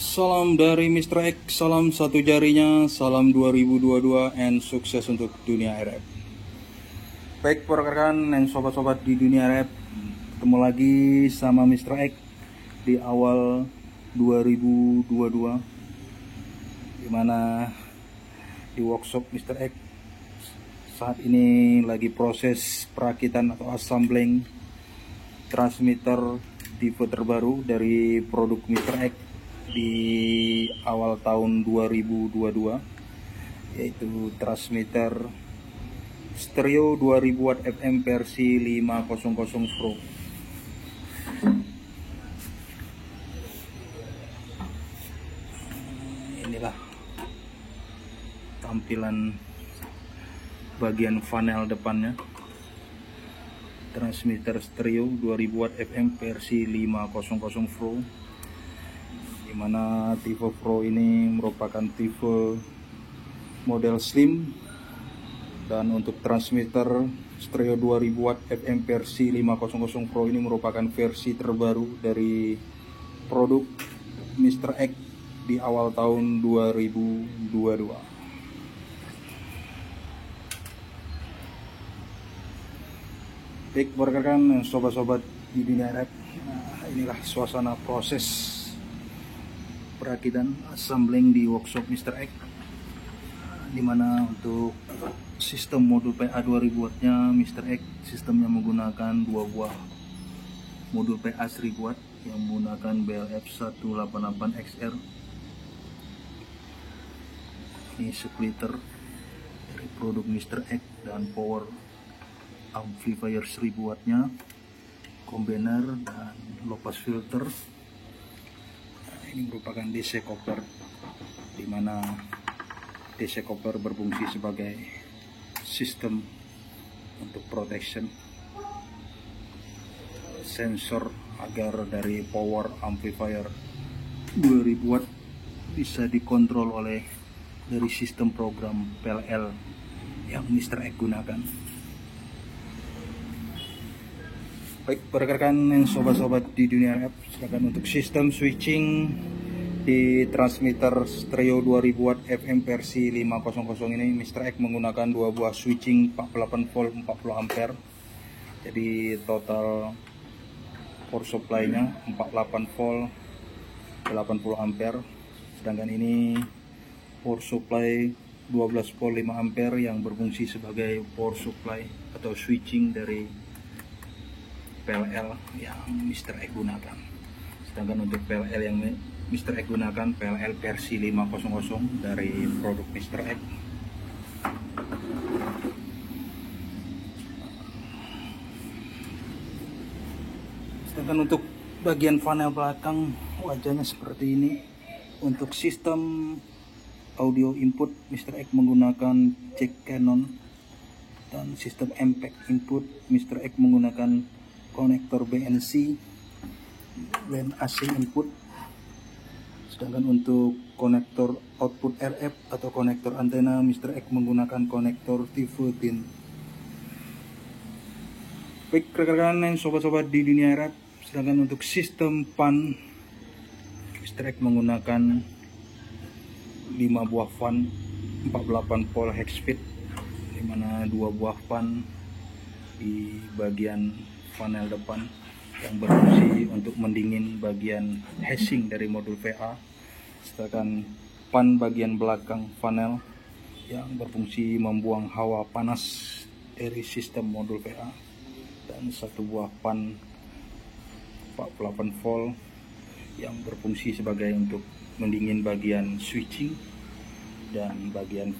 salam dari Mr. X, salam satu jarinya, salam 2022, and sukses untuk dunia RF. Baik rekan dan sobat-sobat di dunia RF, ketemu lagi sama Mr. X di awal 2022, dimana di workshop Mr. X saat ini lagi proses perakitan atau assembling transmitter tipe terbaru dari produk Mr. X di awal tahun 2022, yaitu transmitter stereo 2000 watt FM versi 500 Pro. Inilah tampilan bagian panel depannya, transmitter stereo 2000 watt FM versi 500 Pro, dimana tipe Pro ini merupakan tipe model slim, dan untuk transmitter stereo 2000 watt FM versi 500 Pro ini merupakan versi terbaru dari produk Mr. X di awal tahun 2022. Baik rekan sobat-sobat di dunia RF, inilah suasana proses perakitan assembling di workshop Mr. X, dimana untuk sistem modul PA 2000 wattnya Mr. X sistemnya menggunakan dua buah modul PA 1000 watt yang menggunakan BLF 188XR. Ini splitter dari produk Mr. X dan power amplifier 1000 wattnya, combiner dan low pass filter. Ini merupakan DC coupler, di mana DC coupler berfungsi sebagai sistem untuk protection sensor agar dari power amplifier 2000 watt bisa dikontrol oleh dari sistem program PLL yang Mr. X gunakan. Baik rekan yang sobat-sobat di dunia RF, silakan untuk sistem switching di transmitter stereo 2000 watt FM versi 500 ini Mr. X menggunakan dua buah switching 48 volt 40 ampere. Jadi total power supply-nya 48 volt 80 ampere. Sedangkan ini power supply 12 volt 5 ampere yang berfungsi sebagai power supply atau switching dari PLL yang Mr. X gunakan. Sedangkan untuk PLL yang Mr. X gunakan PLL versi 500 dari produk Mr. X. Sedangkan untuk bagian panel belakang wajahnya seperti ini. Untuk sistem audio input Mr. X menggunakan jack Canon, dan sistem impact input Mr. X menggunakan konektor BNC dan AC input. Sedangkan untuk konektor output RF atau konektor antena Mr. X menggunakan konektor tipe DIN. Baik rekan-rekan dan sobat-sobat di dunia RF, sedangkan untuk sistem fan Mr. X menggunakan 5 buah fan 48 volt high speed, dimana 2 buah fan di bagian panel depan yang berfungsi untuk mendingin bagian heatsink dari modul PA, sedangkan fan bagian belakang panel yang berfungsi membuang hawa panas dari sistem modul PA, dan 1 buah fan 48 volt yang berfungsi sebagai untuk mendingin bagian switching dan bagian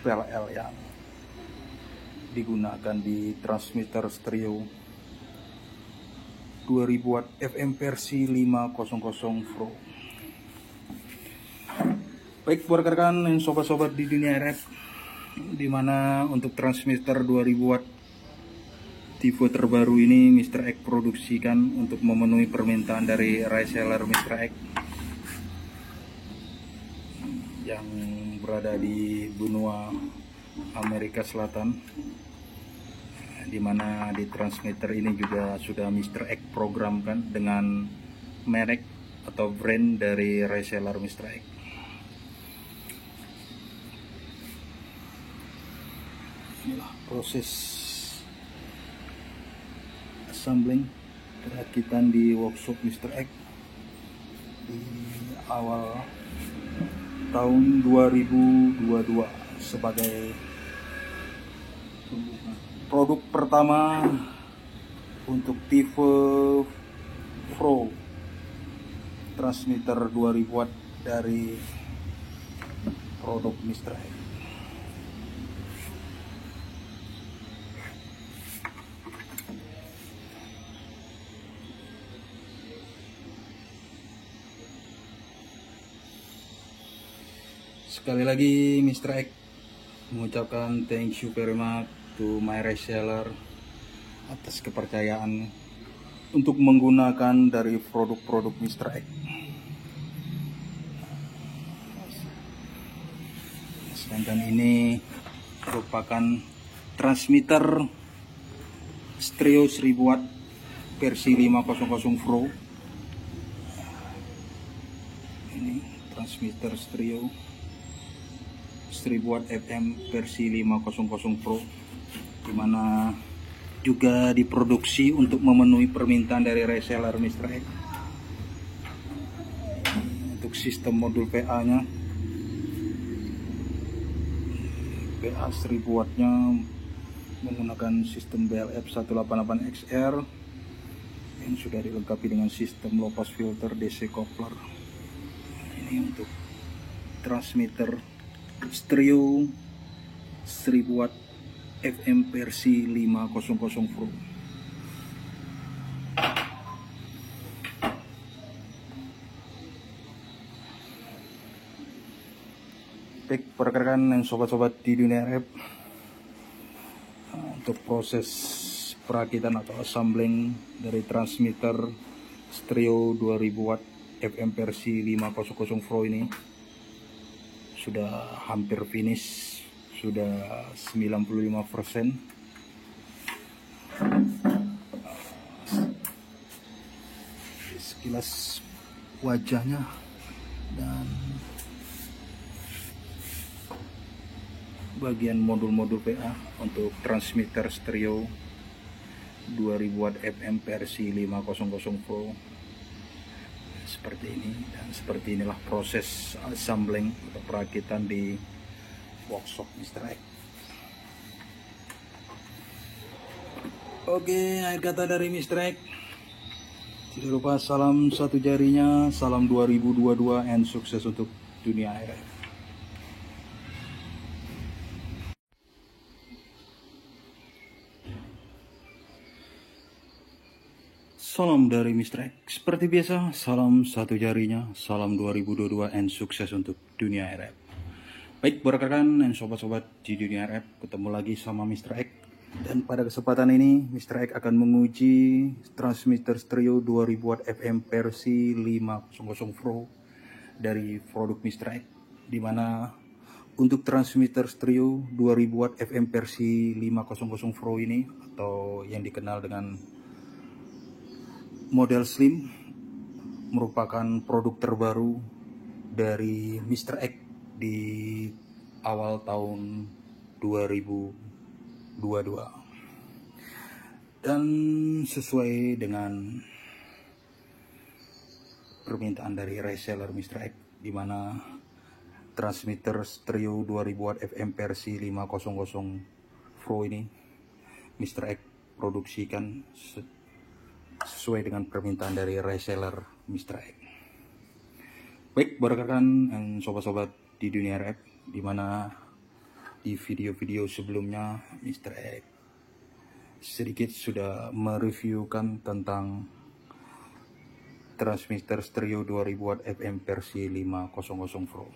PLL yang digunakan di transmitter stereo 2000 watt FM versi 500 Pro. Baik buat rekan dan sobat-sobat di dunia RF, dimana untuk transmitter 2000 watt tipe terbaru ini Mr. X produksikan untuk memenuhi permintaan dari reseller Mr. X yang berada di benua Amerika Selatan, di mana di transmitter ini juga sudah Mr. X programkan dengan merek atau brand dari reseller Mr. X. Inilah proses assembling perakitan di workshop Mr. X di awal tahun 2022 sebagai produk pertama untuk tipe Pro transmitter 2000 watt dari produk Mr. X. Sekali lagi Mr. X mengucapkan thank you very much to my reseller atas kepercayaan untuk menggunakan dari produk-produk Mr. X. Sedangkan ini merupakan transmitter stereo 1000 watt versi 500 Pro. Ini transmitter stereo 1000 watt FM versi 500 Pro, dimana juga diproduksi untuk memenuhi permintaan dari reseller Mr. X. Untuk sistem modul PA nya, PA 1000 watt nya menggunakan sistem BLF 188XR yang sudah dilengkapi dengan sistem low pass filter DC coupler. Ini untuk transmitter stereo 1000 watt FM versi 500 Pro. Baik, rekan-rekan dan sobat-sobat di dunia RF, untuk proses perakitan atau assembling dari transmitter stereo 2000 watt FM versi 500 Pro ini sudah hampir finish, sudah 95%. Sekilas wajahnya dan bagian modul-modul PA untuk transmitter stereo 2000 watt FM versi 500 Pro seperti ini. Dan seperti inilah proses assembling atau perakitan di workshop Mr. X. Oke, akhir kata dari Mr. X, tidak lupa salam satu jarinya, salam 2022 and sukses untuk dunia RF. Salam dari Mr. X. Seperti biasa, salam satu jarinya, salam 2022 and sukses untuk dunia RF. Baik, rekan dan sobat-sobat di dunia RF, ketemu lagi sama Mr. X. Dan pada kesempatan ini, Mr. X akan menguji transmitter stereo 2000 watt FM versi 500 Pro dari produk Mr. X, dimana untuk transmitter stereo 2000 watt FM versi 500 Pro ini, atau yang dikenal dengan model slim, merupakan produk terbaru dari Mr. X di awal tahun 2022, dan sesuai dengan permintaan dari reseller Mr. X, di mana transmitter stereo 2000 watt FM versi 500 Pro ini Mr. X produksikan sesuai dengan permintaan dari reseller Mr. X. Baik, rekan dan sobat-sobat di dunia RF, di mana di video-video sebelumnya Mr. X sedikit sudah mereviewkan tentang transmitter stereo 2000 watt FM versi 500 Pro.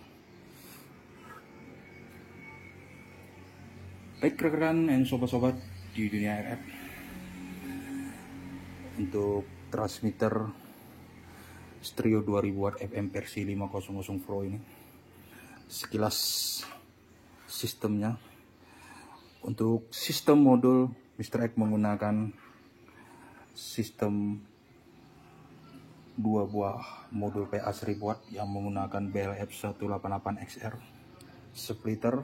Baik, rekan dan sobat-sobat di dunia RF, untuk transmitter stereo 2000 watt FM versi 500 Pro ini, sekilas sistemnya. Untuk sistem modul, Mr. X menggunakan sistem dua buah modul PA 1000 watt yang menggunakan BLF 188XR, splitter,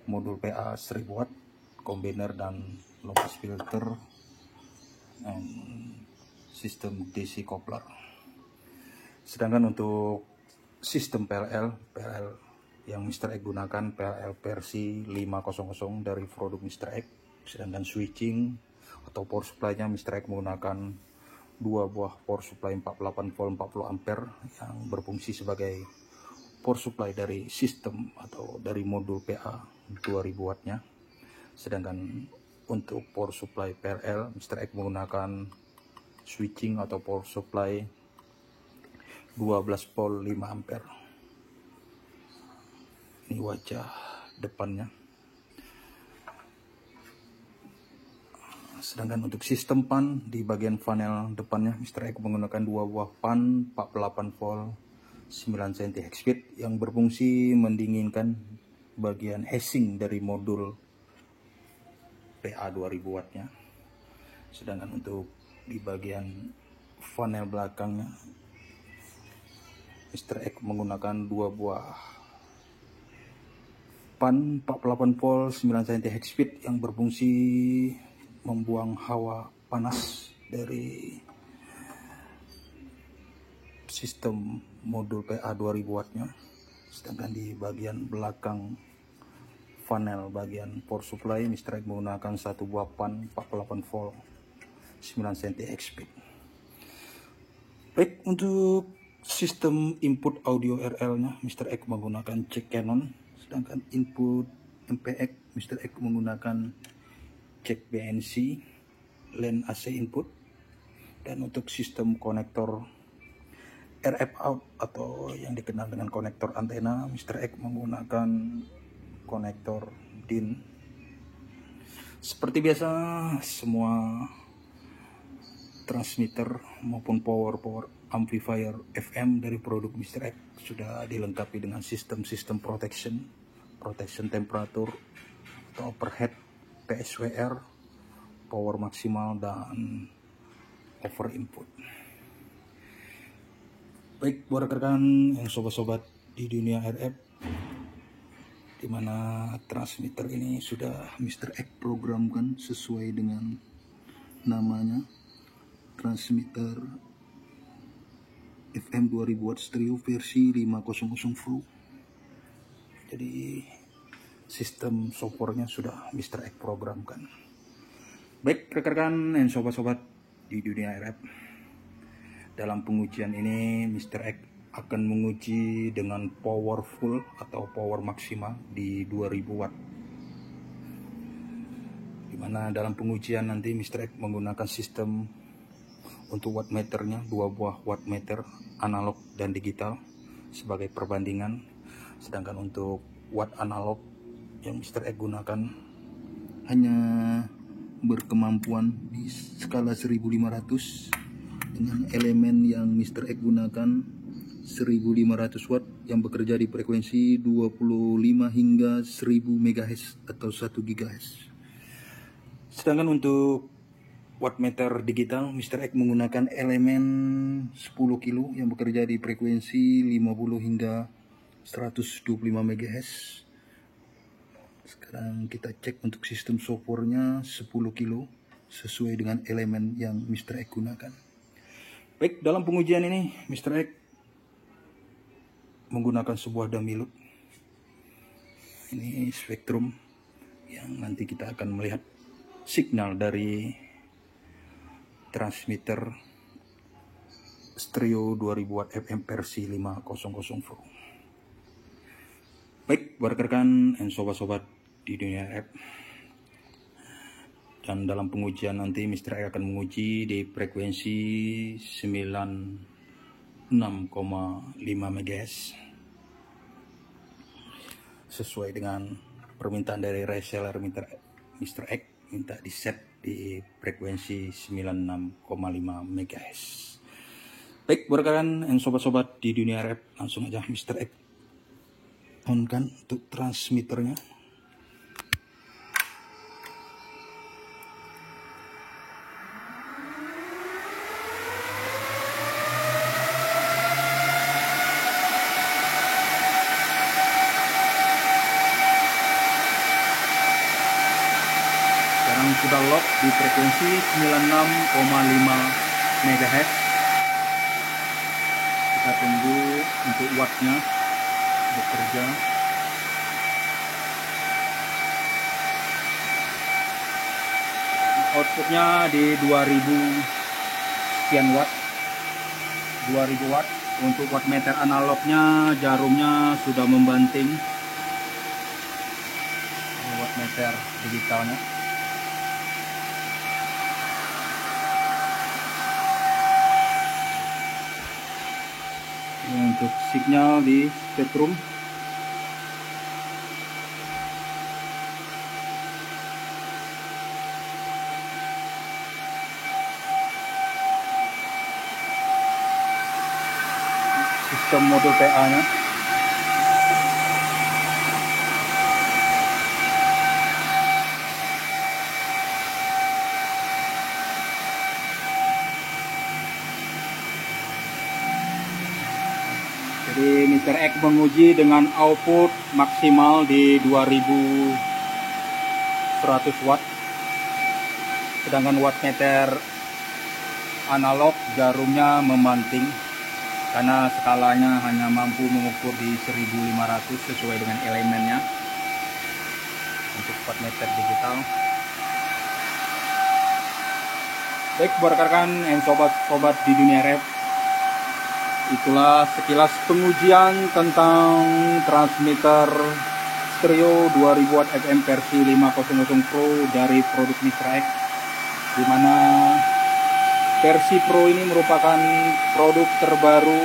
modul PA 1000 watt, combiner dan low pass filter, dan sistem DC coupler. Sedangkan untuk sistem PLL yang Mr. X gunakan PLL versi 500 dari produk Mr. X. Sedangkan switching atau power supply-nya Mr. X menggunakan dua buah power supply 48 volt 40 ampere yang berfungsi sebagai power supply dari sistem atau dari modul PA 2000 wattnya. Sedangkan untuk power supply PLL Mr. X menggunakan switching atau power supply 12 volt 5 ampere. Ini wajah depannya. Sedangkan untuk sistem pan di bagian panel depannya Mr. X menggunakan dua buah pan 48 volt 9 cm high speed yang berfungsi mendinginkan bagian heatsink dari modul PA 2000 wattnya. Sedangkan untuk di bagian panel belakangnya Mr. X menggunakan dua buah pan 48 volt 9 cm high speed yang berfungsi membuang hawa panas dari sistem modul PA 2000 wattnya. Sedangkan di bagian belakang panel bagian power supply Mr. X menggunakan satu buah pan 48 volt 9 cm high speed. Baik, untuk sistem input audio RL nya Mr. X menggunakan jack Canon. Sedangkan input MPX Mr. X menggunakan jack BNC LAN AC input. Dan untuk sistem konektor RF out atau yang dikenal dengan konektor antena Mr. X menggunakan konektor DIN. Seperti biasa semua transmitter maupun power amplifier FM dari produk Mr. X sudah dilengkapi dengan sistem protection temperatur atau overhead, PSWR, power maksimal, dan over input. Baik, buat rekan yang sobat-sobat di dunia RF, dimana transmitter ini sudah Mr. X programkan sesuai dengan namanya, transmitter FM 2000 watt stereo versi 500 volt. Jadi sistem softwarenya sudah Mr. X programkan. Baik rekan-rekan dan sobat-sobat di dunia RF, dalam pengujian ini Mr. X akan menguji dengan powerful atau power maksimal di 2000 watt. Dimana dalam pengujian nanti Mr. X menggunakan sistem untuk wattmeternya, dua buah wattmeter analog dan digital sebagai perbandingan. Sedangkan untuk watt analog yang Mr. X gunakan hanya berkemampuan di skala 1500 dengan elemen yang Mr. X gunakan 1500 watt yang bekerja di frekuensi 25 hingga 1000 MHz atau 1 GHz. Sedangkan untuk wattmeter digital Mr. X menggunakan elemen 10 kilo yang bekerja di frekuensi 50 hingga 125 MHz. Sekarang kita cek untuk sistem softwarenya 10 kilo sesuai dengan elemen yang Mr. X gunakan. Baik, dalam pengujian ini Mr. X menggunakan sebuah dummy loop. Ini spektrum yang nanti kita akan melihat signal dari transmitter stereo 2000 watt FM versi 500 volt. Baik, buat rekan dan sobat-sobat di dunia RF, dan dalam pengujian nanti Mr. X akan menguji di frekuensi 96,5 MHz sesuai dengan permintaan dari reseller Mr. X, minta di set di frekuensi 96,5 MHz. Baik, buat rekan dan sobat-sobat di dunia RF, langsung aja Mr. X on kan untuk transmitternya. di frekuensi 96,5 MHz. Kita tunggu untuk wattnya bekerja. Outputnya di 2000 sekian watt, 2000 watt. Untuk wattmeter analognya jarumnya sudah membanting. Ini wattmeter digitalnya. Ini untuk signal di spektrum. Sistem modul PA-nya. Jadi Mr. X menguji dengan output maksimal di 2100 watt. Sedangkan wattmeter analog jarumnya memanting karena skalanya hanya mampu mengukur di 1500 sesuai dengan elemennya untuk wattmeter digital. Baik, buat rekan dan sobat-sobat di dunia ref, itulah sekilas pengujian tentang transmitter stereo 2000 watt FM versi 500 Pro dari produk Mr. X, di mana versi Pro ini merupakan produk terbaru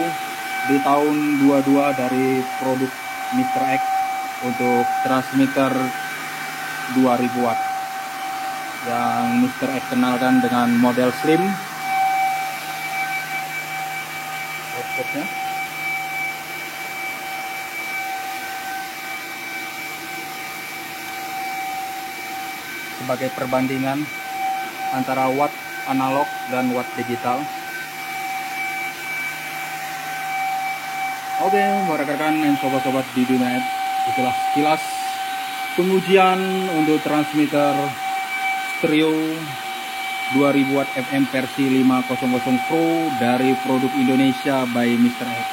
di tahun 22 dari produk Mr. X untuk transmitter 2000 watt yang Mr. X kenalkan dengan model slim. Outputnya sebagai perbandingan antara watt analog dan watt digital. Oke, rekan-rekan dan sobat-sobat di dunia, itulah sekilas pengujian untuk transmitter stereo 2000 watt FM versi 500 Pro dari produk Indonesia by Mr. X.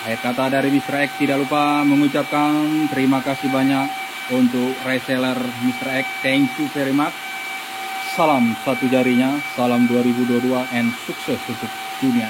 Akhir kata dari Mr. X, tidak lupa mengucapkan terima kasih banyak untuk reseller Mr. X. Thank you very much. Salam satu jarinya, salam 2022 and sukses untuk dunia.